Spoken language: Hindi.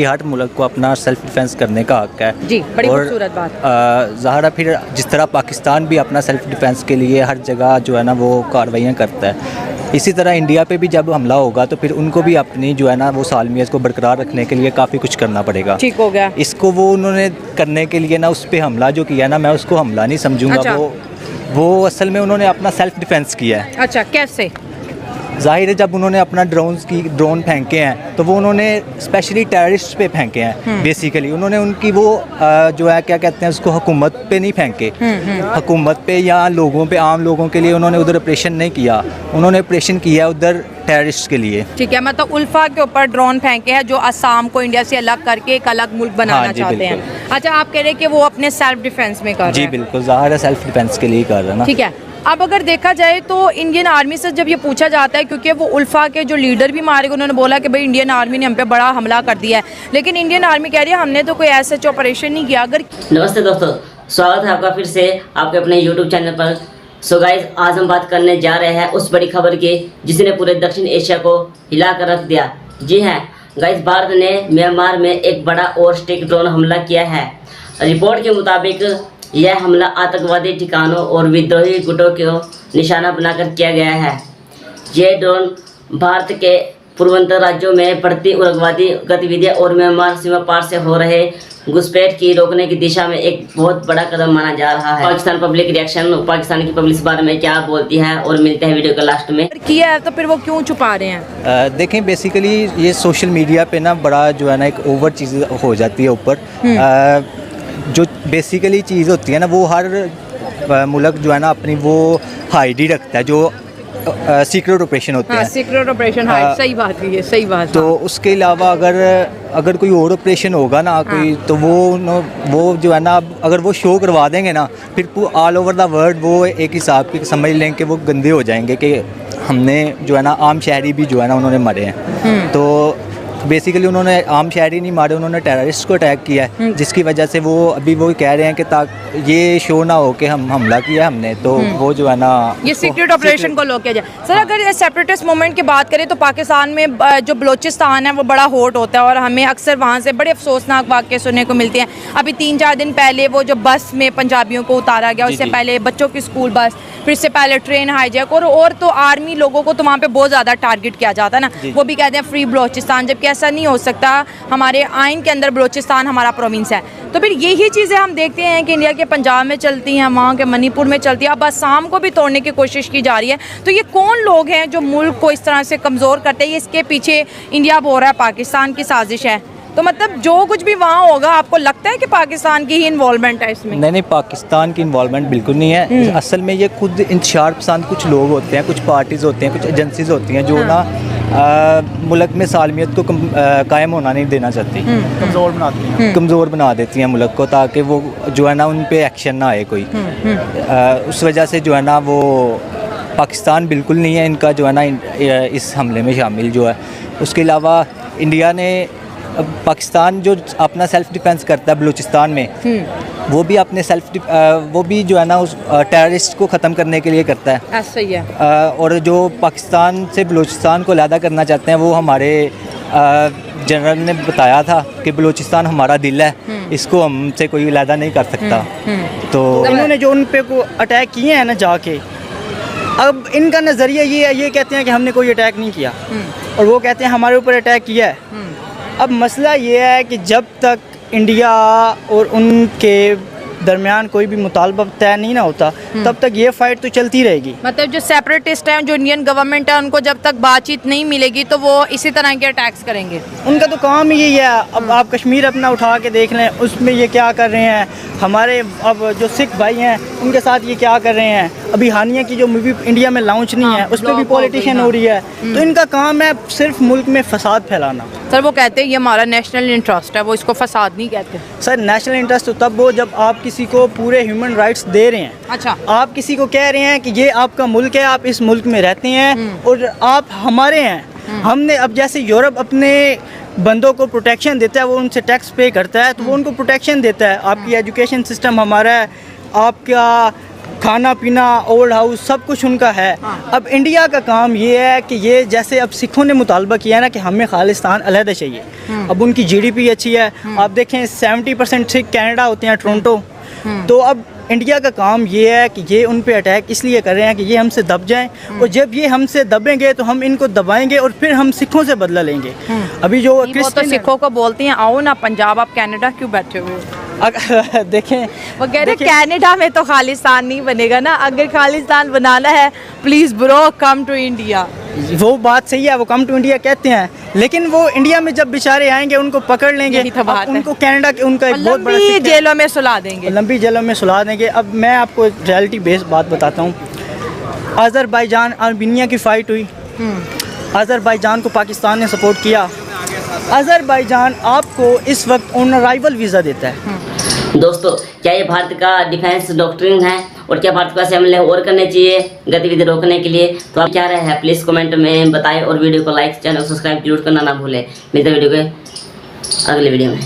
हर मुल्क को अपना सेल्फ डिफेंस करने का हक है जी, बड़ी और खूबसूरत बात। ज़ाहिर है फिर जिस तरह पाकिस्तान भी अपना सेल्फ डिफेंस के लिए हर जगह जो है ना वो कार्रवाइयाँ करता है, इसी तरह इंडिया पे भी जब हमला होगा तो फिर उनको भी अपनी जो है ना वो सालमियत को बरकरार रखने के लिए काफ़ी कुछ करना पड़ेगा। ठीक हो गया। इसको वो उन्होंने करने के लिए ना उस पर हमला जो किया ना, मैं उसको हमला नहीं समझूंगा। अच्छा। वो असल में उन्होंने अपना सेल्फ डिफेंस किया है। अच्छा, कैसे? ज़ाहिर है जब उन्होंने अपना ड्रोन फेंके हैं तो वो उन्होंने स्पेशली टेररिस्ट पे फेंके हैं। बेसिकली उन्होंने उनकी वो जो है क्या कहते हैं उसको हुकूमत पे नहीं फेंके, हुकूमत पे या लोगों पे, आम लोगों के लिए उन्होंने उधर ऑपरेशन नहीं किया, उन्होंने ऑपरेशन किया उधर टेररिस्ट के लिए। ठीक है, मतलब उल्फा के ऊपर ड्रोन फेंके हैं जो असम को इंडिया से अलग करके एक अलग मुल्क बनाना जी, चाहते हैं। अच्छा, आप कह रहे हैं कि वो अपने सेल्फ डिफेंस में कर रहे जी हैं। बिल्कुल, ज़ाहिर है सेल्फ डिफेंस के लिए कर रहे हैं ना। ठीक है, अब अगर देखा जाए तो इंडियन आर्मी से जब ये पूछा जाता है, क्योंकि वो उल्फा के जो लीडर भी मारे गए, उन्होंने बोला कि भाई इंडियन आर्मी ने हम पे बड़ा हमला कर दिया है, लेकिन इंडियन आर्मी कह रही है हमने तो कोई ऐसा ऑपरेशन नहीं किया। अगर नमस्ते दोस्तों, स्वागत है आपका फिर से आपके अपने YouTube चैनल पर। सो गाइस, आज हम बात करने जा रहे हैं उस बड़ी खबर की जिसने पूरे दक्षिण एशिया को हिला कर रख दिया। जी हाँ गाइस, भारत ने म्यांमार में एक बड़ा और स्टिक ड्रोन हमला किया है। रिपोर्ट के मुताबिक यह हमला आतंकवादी ठिकानों और विद्रोही गुटों को निशाना बनाकर किया गया है। यह ड्रोन भारत के पूर्वोत्तर राज्यों में बढ़ती उग्रवादी गतिविधियां और म्यांमार सीमा पार से हो रहे घुसपैठ की रोकने की दिशा में एक बहुत बड़ा कदम माना जा रहा है। पाकिस्तान पब्लिक रिएक्शन, पाकिस्तान की पब्लिक इस बारे में क्या बोलती है, और मिलते हैं वीडियो के लास्ट में। किया है तो फिर वो क्यों छुपा रहे हैं? देखें बेसिकली ये सोशल मीडिया पे ना बड़ा जो है ना एक ओवर चीज़ हो जाती है ऊपर। जो बेसिकली चीज़ होती है ना वो हर मुल्क जो है ना अपनी वो हाइड ही रखता है, जो सीक्रेट ऑपरेशन होते हैं। सीक्रेट ऑपरेशन, सही बात है, ये सही बात। तो उसके अलावा अगर कोई और ऑपरेशन होगा ना कोई, तो वो जो है ना अगर वो शो करवा देंगे ना, फिर ऑल ओवर द वर्ल्ड वो एक हिसाब की समझ लें कि वो गंदे हो जाएंगे कि हमने जो है ना आम शहरी भी जो है ना उन्होंने मरे हैं। तो बेसिकली उन्होंने आम शहरी नहीं मारे, उन्होंने टेररिस्ट को अटैक किया है, जिसकी वजह से वो अभी वो कह रहे हैं कि ये शो ना हो कि हम हमला किया हमने, तो वो जो है ना ये सीक्रेट ऑपरेशन को लो किया जाए। सर, अगर सेपरेटिस्ट मूवमेंट की बात करें तो पाकिस्तान में जो बलोचिस्तान है वो बड़ा हॉट होता है और हमें अक्सर वहाँ से बड़े अफसोसनाक वाक़े सुनने को मिलते हैं। अभी 3-4 दिन पहले वो जो बस में पंजाबियों को उतारा गया, उससे पहले बच्चों की स्कूल बस, फिर इससे पहले ट्रेन हाईजैक, और तो आर्मी लोगों को तो वहाँ पे बहुत ज़्यादा टारगेट किया जाता है ना। वो भी कहते हैं फ्री बलोचिस्तान, जबकि ऐसा नहीं हो सकता। हमारे आइन के अंदर बलोचिस्तान हमारा प्रोविंस है। तो फिर यही चीज़ें हम देखते हैं कि इंडिया के पंजाब में चलती हैं, वहाँ के मणिपुर में चलती है, अब असम को भी तोड़ने की कोशिश की जा रही है। तो ये कौन लोग हैं जो मुल्क को इस तरह से कमज़ोर करते हैं? इसके पीछे इंडिया बोल रहा है पाकिस्तान की साजिश है। तो मतलब जो कुछ भी वहाँ होगा, आपको लगता है कि पाकिस्तान की ही इन्वॉल्वमेंट है इसमें? नहीं, पाकिस्तान की इन्वॉल्वमेंट बिल्कुल नहीं है। असल में ये खुद इंतशार पसंद कुछ लोग होते हैं, कुछ पार्टीज़ होते हैं, कुछ एजेंसीज होती हैं जो ना मुल्क में सालमियत को कायम होना नहीं देना चाहती, कमज़ोर बना देती हैं मुल्क को, ताकि वो जो है ना उन पे एक्शन ना आए कोई। उस वजह से जो है ना वो पाकिस्तान बिल्कुल नहीं है इनका जो है ना इस हमले में शामिल जो है। उसके अलावा इंडिया ने पाकिस्तान जो अपना सेल्फ डिफेंस करता है बलूचिस्तान में, वो भी अपने वो भी जो है ना उस टेररिस्ट को ख़त्म करने के लिए करता है। सही है। और जो पाकिस्तान से बलूचिस्तान को अलहदा करना चाहते हैं, वो हमारे जनरल ने बताया था कि बलूचिस्तान हमारा दिल है, इसको हमसे कोई अलहदा नहीं कर सकता। तो इन्होंने जो उन पे को अटैक किए हैं ना जाके, अब इनका नज़रिया ये कहते हैं कि हमने कोई अटैक नहीं किया, और वो कहते हैं हमारे ऊपर अटैक किया है। अब मसला ये है कि जब तक इंडिया और उनके दरमियान कोई भी मुतालबा तय नहीं ना होता, तब तक ये फाइट तो चलती रहेगी। मतलब जो सेपरेटिस्ट हैं, जो इंडियन गवर्नमेंट है, उनको जब तक बातचीत नहीं मिलेगी तो वो इसी तरह के अटैक्स करेंगे। उनका तो काम ही यही है। अब आप कश्मीर अपना उठा के देख लें, उसमें ये क्या कर रहे हैं। हमारे अब जो सिख भाई हैं उनके साथ ये क्या कर रहे हैं। अभी हानिया की जो मूवी इंडिया में लॉन्च नहीं है, उस पर भी पॉलिटिशियन हो रही है। तो इनका काम है सिर्फ मुल्क में फसाद फैलाना। सर, वो कहते हैं ये हमारा नेशनल इंटरेस्ट है, वो इसको फसाद नहीं कहते। सर, नेशनल इंटरेस्ट तो तब हो जब आप किसी को पूरे ह्यूमन राइट्स दे रहे हैं। अच्छा, आप किसी को कह रहे हैं कि ये आपका मुल्क है, आप इस मुल्क में रहते हैं और आप हमारे हैं। हमने अब जैसे यूरोप अपने बंदों को प्रोटेक्शन देता है, वो उनसे टैक्स पे करता है, तो वो उनको प्रोटेक्शन देता है। आपकी एजुकेशन सिस्टम हमारा है, आपका खाना पीना, ओल्ड हाउस, सब कुछ उनका है। अब इंडिया का काम ये है कि ये जैसे अब सिखों ने मुतालबा किया है ना कि हमें खालिस्तान अलहदा चाहिए। अब उनकी जीडीपी अच्छी है, आप देखें 70% सिख कनाडा होते हैं, टोरंटो। तो अब इंडिया का काम ये है कि ये उन पे अटैक इसलिए कर रहे हैं कि ये हमसे दब जाएं, और जब ये हमसे दबेंगे तो हम इनको दबाएंगे और फिर हम सिखों से बदला लेंगे। अभी जो वो तो सिखों को बोलती हैं आओ ना पंजाब, आप कनाडा क्यों बैठे हुए हो? देखें, वो कह रहे कनाडा में तो खालिस्तान नहीं बनेगा ना, अगर खालिस्तान बनाना है please bro come to India. वो बात सही है, वो कम टू इंडिया कहते हैं, लेकिन वो इंडिया में जब बेचारे आएंगे उनको पकड़ लेंगे। यही तो बात अब है। उनको कनाडा के उनका एक बहुत बड़ा लंबी सिक्का- जेलों में सुला देंगे। लंबी जेलों में सुला देंगे। अब मैं आपको रियलिटी बेस्ड बात बताता हूँ। अज़रबैजान आर्मीनिया की फ़ाइट हुई, अज़रबैजान को पाकिस्तान ने सपोर्ट किया। अज़रबैजान आपको इस वक्त ऑन अराइवल वीज़ा देता है। दोस्तों, क्या ये भारत का डिफेंस डॉक्ट्रिन है और क्या भारत को ऐसे हमले और करने चाहिए गतिविधि रोकने के लिए? तो आप क्या रहे हैं प्लीज़ कमेंट में बताएं और वीडियो को लाइक, चैनल सब्सक्राइब जरूर करना ना भूलें। मिलते हैं वीडियो के अगले वीडियो में।